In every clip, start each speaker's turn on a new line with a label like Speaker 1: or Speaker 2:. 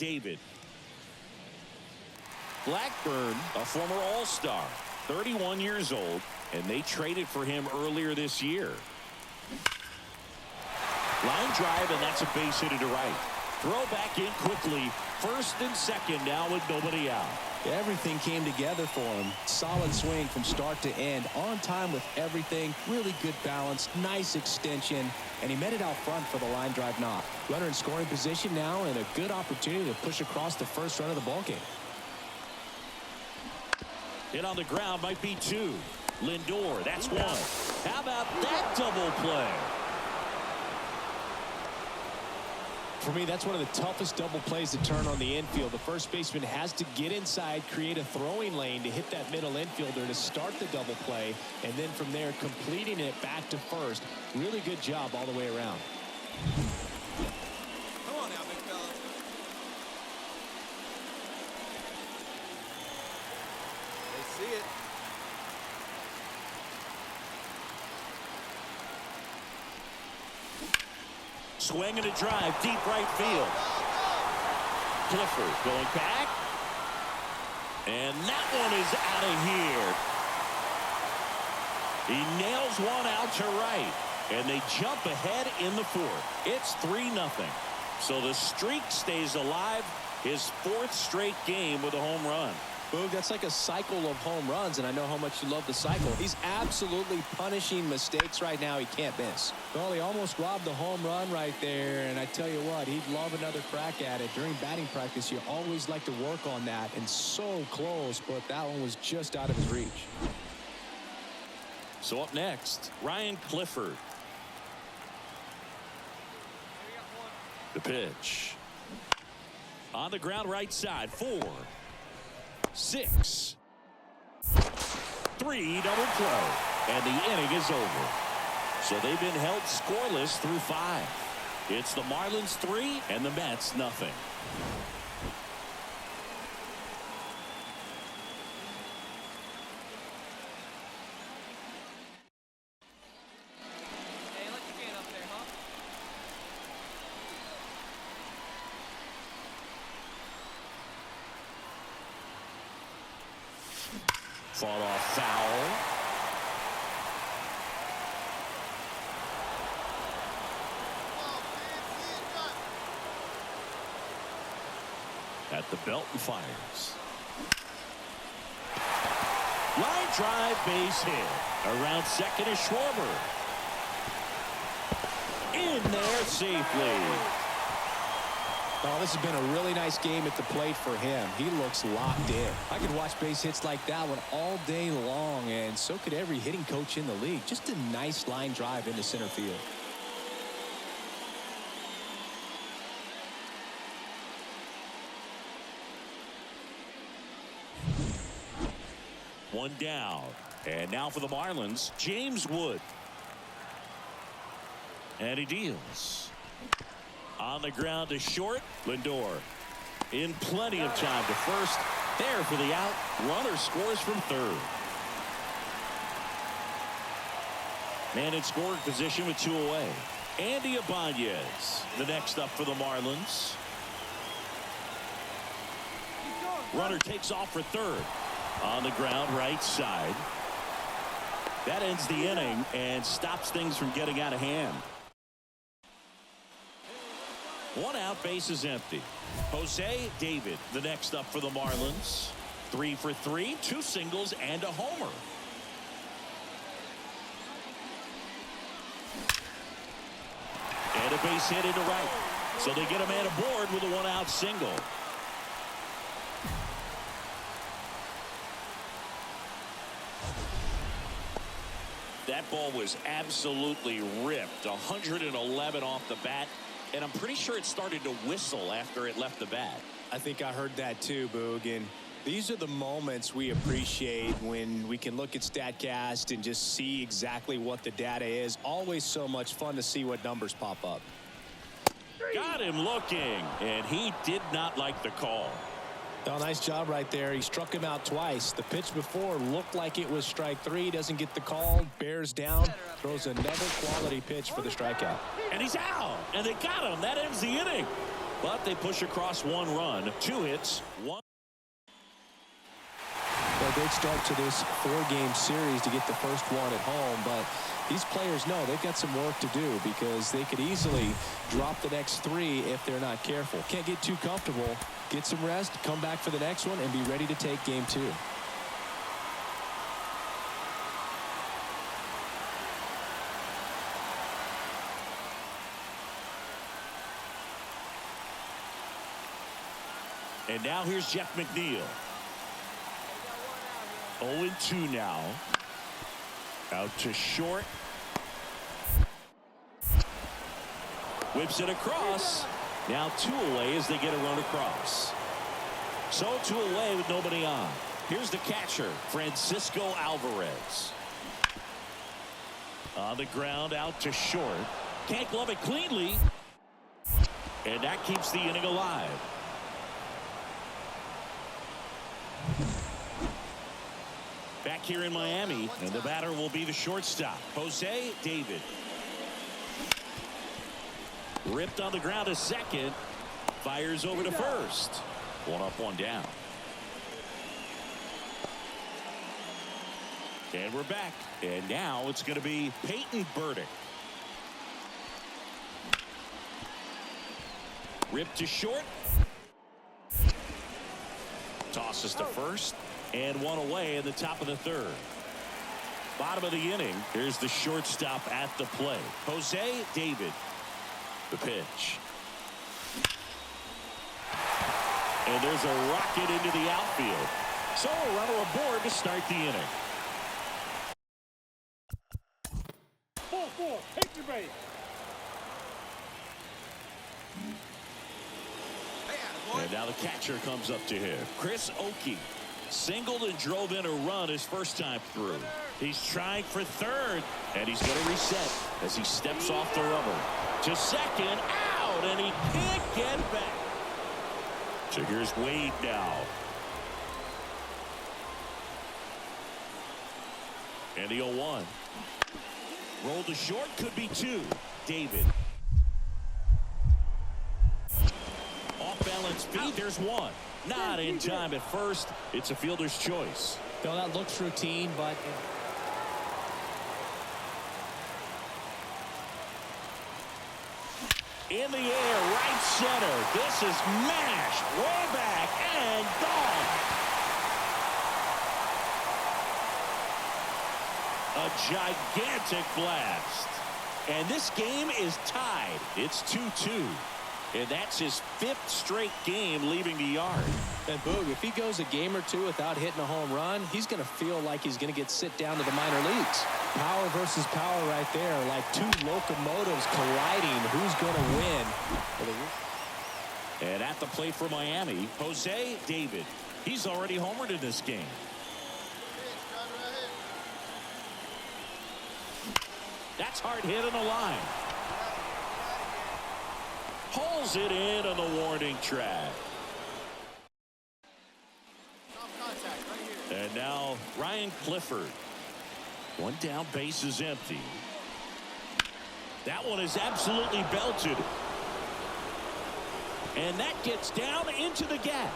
Speaker 1: David. Blackburn, a former All-Star, 31 years old, and they traded for him earlier this year. Line drive, and that's a base hit to right. Throw back in quickly. First and second now with nobody out.
Speaker 2: Everything came together for him. Solid swing from start to end. On time with everything. Really good balance. Nice extension. And he met it out front for the line drive knock. Runner in scoring position now and a good opportunity to push across the first run of the ballgame.
Speaker 1: Hit on the ground might be two. Lindor, that's one. How about that double play?
Speaker 2: For me, that's one of the toughest double plays to turn on the infield. The first baseman has to get inside, create a throwing lane to hit that middle infielder to start the double play, and then from there completing it back to first. Really good job all the way around.
Speaker 3: Come on now, big fella. They see it.
Speaker 1: Swing and a drive, deep right field. Clifford going back. And that one is out of here. He nails one out to right. And they jump ahead in the fourth. It's 3-0. So the streak stays alive. His fourth straight game with a home run.
Speaker 2: Boog, that's like a cycle of home runs, and I know how much you love the cycle. He's absolutely punishing mistakes right now he can't miss. Well, he almost robbed the home run right there, and I tell you what, he'd love another crack at it. During batting practice, you always like to work on that, and so close, but that one was just out of his reach.
Speaker 1: So up next, Ryan Clifford. The pitch. On the ground right side, 4, 6, 3 double play, and the inning is over. So they've been held scoreless through 5. It's the Marlins 3 and the Mets nothing.
Speaker 3: Hey, let your hand up there, huh?
Speaker 1: Fought off foul. At the belt and fires. Line drive, base hit. Around second is Schwarber. In there safely.
Speaker 2: Oh, this has been a really nice game at the plate for him. He looks locked in. I could watch base hits like that one all day long, and so could every hitting coach in the league. Just a nice line drive into center field.
Speaker 1: One down. And now for the Marlins, James Wood. And he deals. On the ground to short, Lindor. In plenty of time to first. There for the out. Runner scores from third. Man in scoring position with 2 away. Andy Ibanez, the next up for the Marlins. Runner takes off for third. On the ground right side. That ends the inning and stops things from getting out of hand. 1 out, base is empty. Jose David, the next up for the Marlins. 3 for 3, 2 singles and a homer. And a base hit into right. So they get a man aboard with a 1-out single. That ball was absolutely ripped. 111 off the bat. And I'm pretty sure it started to whistle after it left the bat.
Speaker 2: I think I heard that too, Boog. And these are the moments we appreciate when we can look at StatCast and just see exactly what the data is. Always so much fun to see what numbers pop up.
Speaker 1: Got him looking, and he did not like the call.
Speaker 2: Oh, nice job right there. He struck him out twice. The pitch before looked like it was strike 3. Doesn't get the call. Bears down. Throws another quality pitch for the strikeout.
Speaker 1: And he's out. And they got him. That ends the inning. But they push across 1 run, 2 hits, 1.
Speaker 2: Well, a great start to this 4-game series to get the first one at home, but these players know they've got some work to do because they could easily drop the next 3 if they're not careful. Can't get too comfortable. Get some rest, come back for the next one, and be ready to take game 2.
Speaker 1: And now here's Jeff McNeil. 0-2 now. Out to short. Whips it across. Now 2 away as they get a run across. So 2 away with nobody on. Here's the catcher, Francisco Alvarez. On the ground, out to short. Can't glove it cleanly. And that keeps the inning alive. Back here in Miami, and the batter will be the shortstop, Jose David. Ripped on the ground to second. Fires over to first. 1 up, 1 down. And we're back. And now it's going to be Peyton Burdick. Ripped to short. Tosses to first. And 1 away in the top of the 3rd. Bottom of the inning. Here's the shortstop at the plate, Jose David. The pitch. And there's a rocket into the outfield. So a runner aboard to start the inning.
Speaker 4: 4-4, hit your base.
Speaker 1: And now the catcher comes up to him, Chris Oakey. Singled and drove in a run his first time through. He's trying for 3rd, and he's going to reset as he steps off the rubber. To second, out, and he can't get back. So here's Wade now. And the 0-1. Rolled to short, could be 2. David. Off balance feet, there's 1. Not in time at first. It's a fielder's choice.
Speaker 2: Well, that looks routine, but
Speaker 1: in the air, right center. This is mashed way back and gone. A gigantic blast. And this game is tied. It's 2-2. And that's his 5th straight game leaving the yard.
Speaker 2: And Boog, if he goes a game or 2 without hitting a home run, he's going to feel like he's going to get sit down to the minor leagues. Power versus power right there, like 2 locomotives colliding. Who's going to win?
Speaker 1: And at the plate for Miami, Jose David. He's already homered in this game. That's hard hit on the line. Pulls it in on the warning track. And now Ryan Clifford. 1 down, base is empty. That one is absolutely belted. And that gets down into the gap.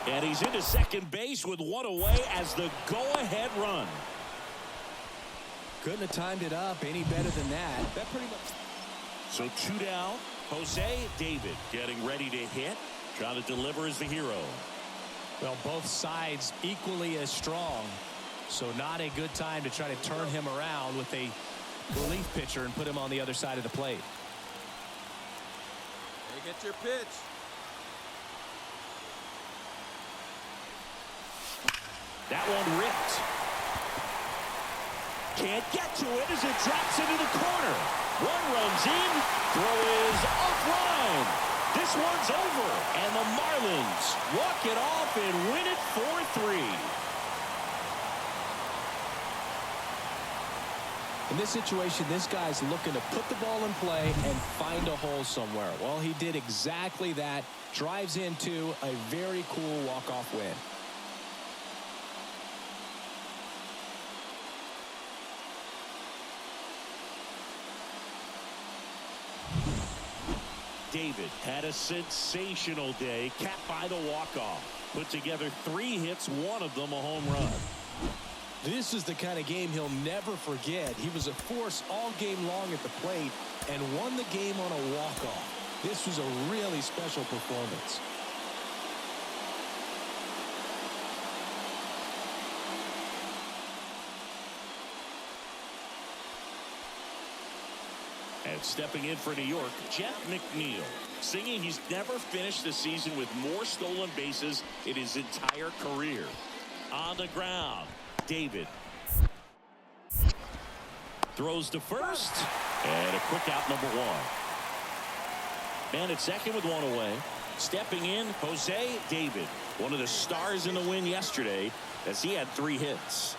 Speaker 1: And he's into second base with 1 away as the go-ahead run.
Speaker 2: Couldn't have timed it up any better than that. That pretty much.
Speaker 1: So 2 down. Jose David getting ready to hit. Trying to deliver as the hero.
Speaker 2: Well, both sides equally as strong. So not a good time to try to turn him around with a relief pitcher and put him on the other side of the plate.
Speaker 3: Hey, get your pitch.
Speaker 1: That one ripped. Can't get to it as it drops into the corner. 1 runs in. Throw is offline. This one's over. And the Marlins walk it off and win it 4-3.
Speaker 2: In this situation, this guy's looking to put the ball in play and find a hole somewhere. Well, he did exactly that. Drives into a very cool walk-off win.
Speaker 1: David had a sensational day, capped by the walk-off. Put together 3 hits, one of them a home run.
Speaker 2: This is the kind of game he'll never forget. He was a force all game long at the plate and won the game on a walk-off. This was a really special performance.
Speaker 1: And stepping in for New York, Jeff McNeil. Singing he's never finished the season with more stolen bases in his entire career. On the ground, David. Throws to first. And a quick out, number 1. Man at second with 1 away. Stepping in, Jose David. One of the stars in the win yesterday as he had 3 hits.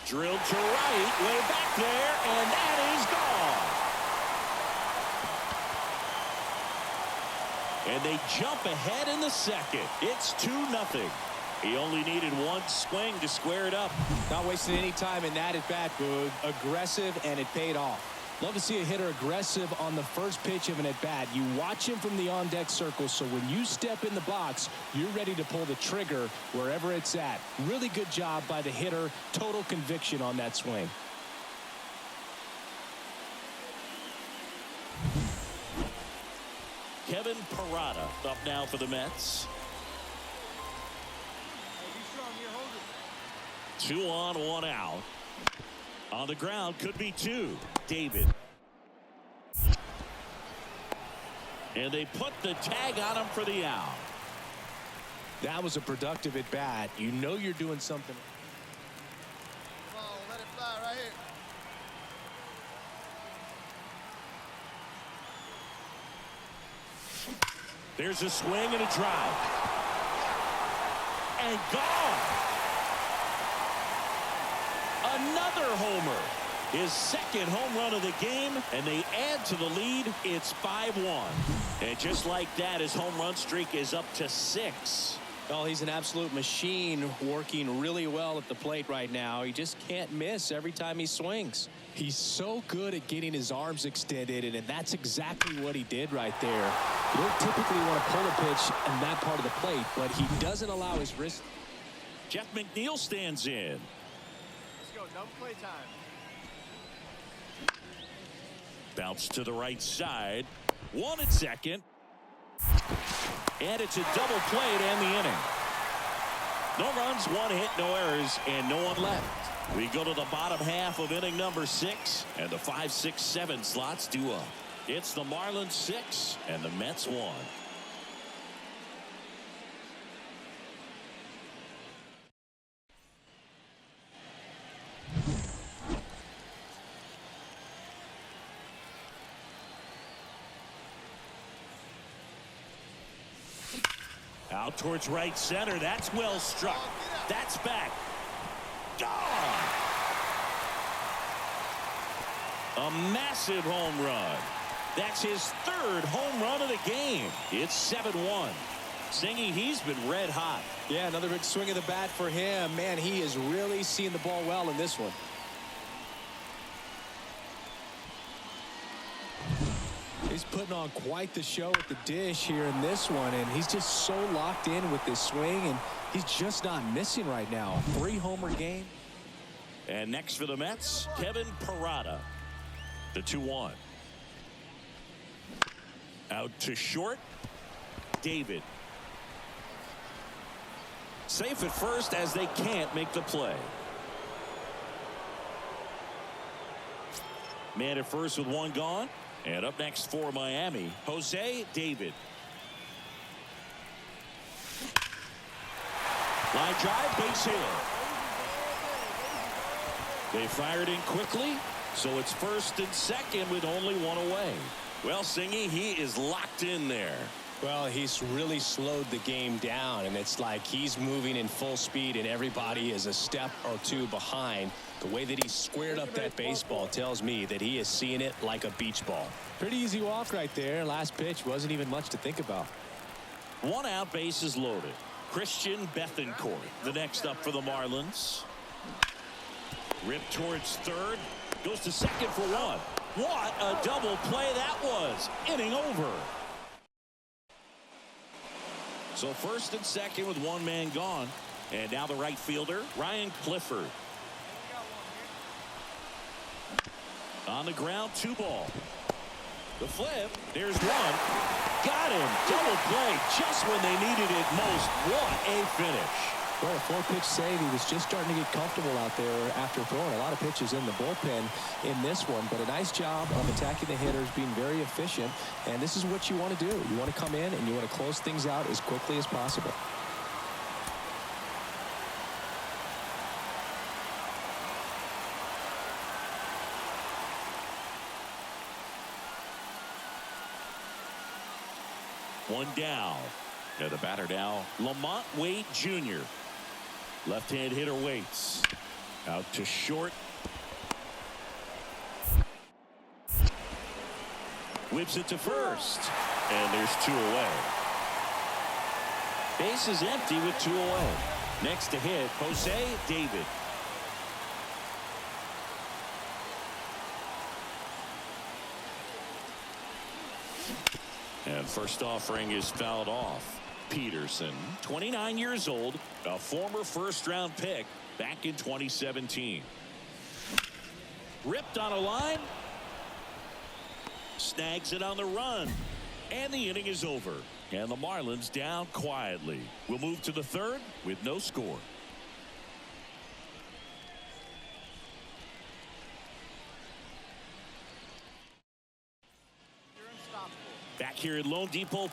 Speaker 1: Drilled to right, way back there, and that is gone. And they jump ahead in the second. It's 2-0. He only needed 1 swing to square it up.
Speaker 2: Not wasting any time in that at bat, Boog. Aggressive, and it paid off. Love to see a hitter aggressive on the first pitch of an at-bat. You watch him from the on-deck circle, so when you step in the box, you're ready to pull the trigger wherever it's at. Really good job by the hitter. Total conviction on that swing.
Speaker 1: Kevin Parada up now for the Mets. 2 on, 1 out. On the ground, could be 2. David. And they put the tag on him for the out.
Speaker 2: That was a productive at bat. You know you're doing something.
Speaker 3: Come on, let it fly right here.
Speaker 1: There's a swing and a drive. And gone. Another homer. His second home run of the game, and they add to the lead. It's 5-1. And just like that, his home run streak is up to 6.
Speaker 2: Oh, he's an absolute machine, working really well at the plate right now. He just can't miss every time he swings. He's so good at getting his arms extended, and that's exactly what he did right there. You don't typically want to pull a pitch in that part of the plate, but he doesn't allow his wrist.
Speaker 1: Jeff McNeil stands in.
Speaker 3: Let's go, double play time.
Speaker 1: Bounce to the right side. 1 at second. And it's a double play to end the inning. No runs, 1 hit, no errors, and no one left. We go to the bottom half of inning number 6, and the 5, 6, 7 slots due up. It's the Marlins 6 and the Mets 1. Out towards right center. That's well struck. That's back. Gone. A massive home run. That's his 3rd home run of the game. It's 7-1. Singy, he's been red hot.
Speaker 2: Yeah, another big swing of the bat for him. Man, he is really seeing the ball well in this one. He's putting on quite the show at the dish here in this one, and he's just so locked in with this swing, and he's just not missing right now. 3-homer game.
Speaker 1: And next for the Mets, Kevin Parada. The 2-1. Out to short. David. Safe at first as they can't make the play. Man at first with 1 gone. And up next for Miami, Jose David. Line drive, base hit. They fired in quickly, so it's 1st and 2nd with only 1 away. Well, Singy, he is locked in there.
Speaker 2: Well, he's really slowed the game down, and it's like he's moving in full speed, and everybody is a step or 2 behind. The way that he squared up that baseball tells me that he is seeing it like a beach ball. Pretty easy walk right there. Last pitch wasn't even much to think about.
Speaker 1: 1 out, bases loaded. Christian Bethancourt, the next up for the Marlins. Ripped towards 3rd. Goes to 2nd for 1. What a double play that was. Inning over. So first and second with one man gone. And now the right fielder, Ryan Clifford. On the ground, 2 ball. The flip, there's one. Got him. Double play just when they needed it most. What a finish.
Speaker 2: Well, a 4-pitch save. He was just starting to get comfortable out there after throwing a lot of pitches in the bullpen in this one. But a nice job of attacking the hitters, being very efficient. And this is what you want to do. You want to come in and you want to close things out as quickly as possible.
Speaker 1: One down. Now the batter now, Lamont Wade Jr. Left-hand hitter waits. Out to short. Whips it to first. And there's 2 away. Base is empty with 2 away. Next to hit, Jose David. And first offering is fouled off. Peterson, 29 years old, a former first-round pick back in 2017. Ripped on a line. Snags it on the run. And the inning is over. And the Marlins down quietly. We'll move to the third with no score. Back here at Lone Depot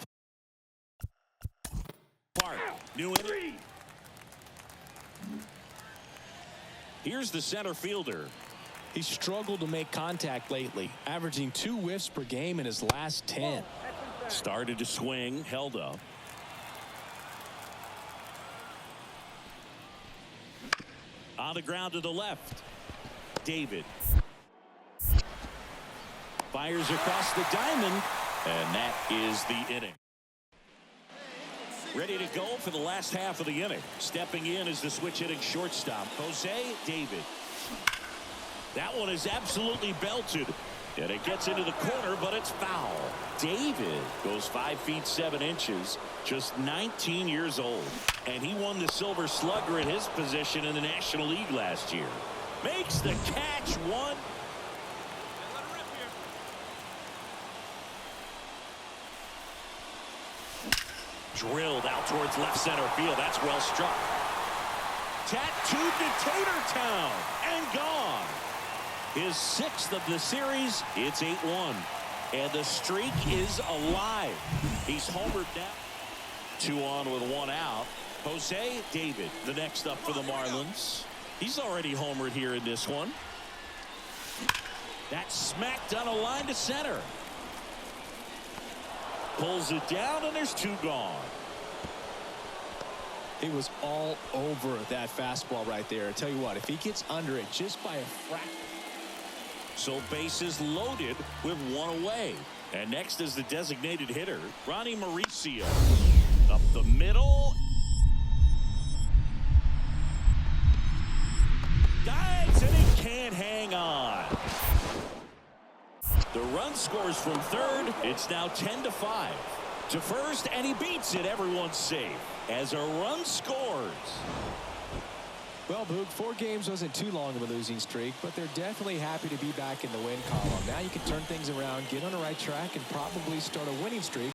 Speaker 1: Park. New inning. Here's the center fielder.
Speaker 2: He struggled to make contact lately, averaging 2 whiffs per game in his last 10.
Speaker 1: Started to swing, held up. On the ground to the left. David. Fires across the diamond. And that is the inning. Ready to go for the last half of the inning. Stepping in is the switch hitting shortstop, Jose David. That one is absolutely belted. And it gets into the corner, but it's foul. David goes 5 feet 7 inches, just 19 years old. And he won the Silver Slugger at his position in the National League last year. Makes the catch. One. Drilled out towards left center field. That's well struck. Tattooed to Tatertown and gone. His 6th of the series. It's 8-1. And the streak is alive. He's homered now. 2 on with 1 out. Jose David, the next up for the Marlins. He's already homered here in this one. That's smacked on a line to center. Pulls it down, and there's 2 gone.
Speaker 2: It was all over that fastball right there. I tell you what, if he gets under it just by a fraction.
Speaker 1: So bases loaded with 1 away. And next is the designated hitter, Ronnie Mauricio. Up the middle. Dives, and he can't hang on. The run scores from third. It's now 10-5. To first, and he beats it. Everyone's safe as a run scores.
Speaker 2: Well, Boog, 4 games wasn't too long of a losing streak, but they're definitely happy to be back in the win column. Now you can turn things around, get on the right track, and probably start a winning streak.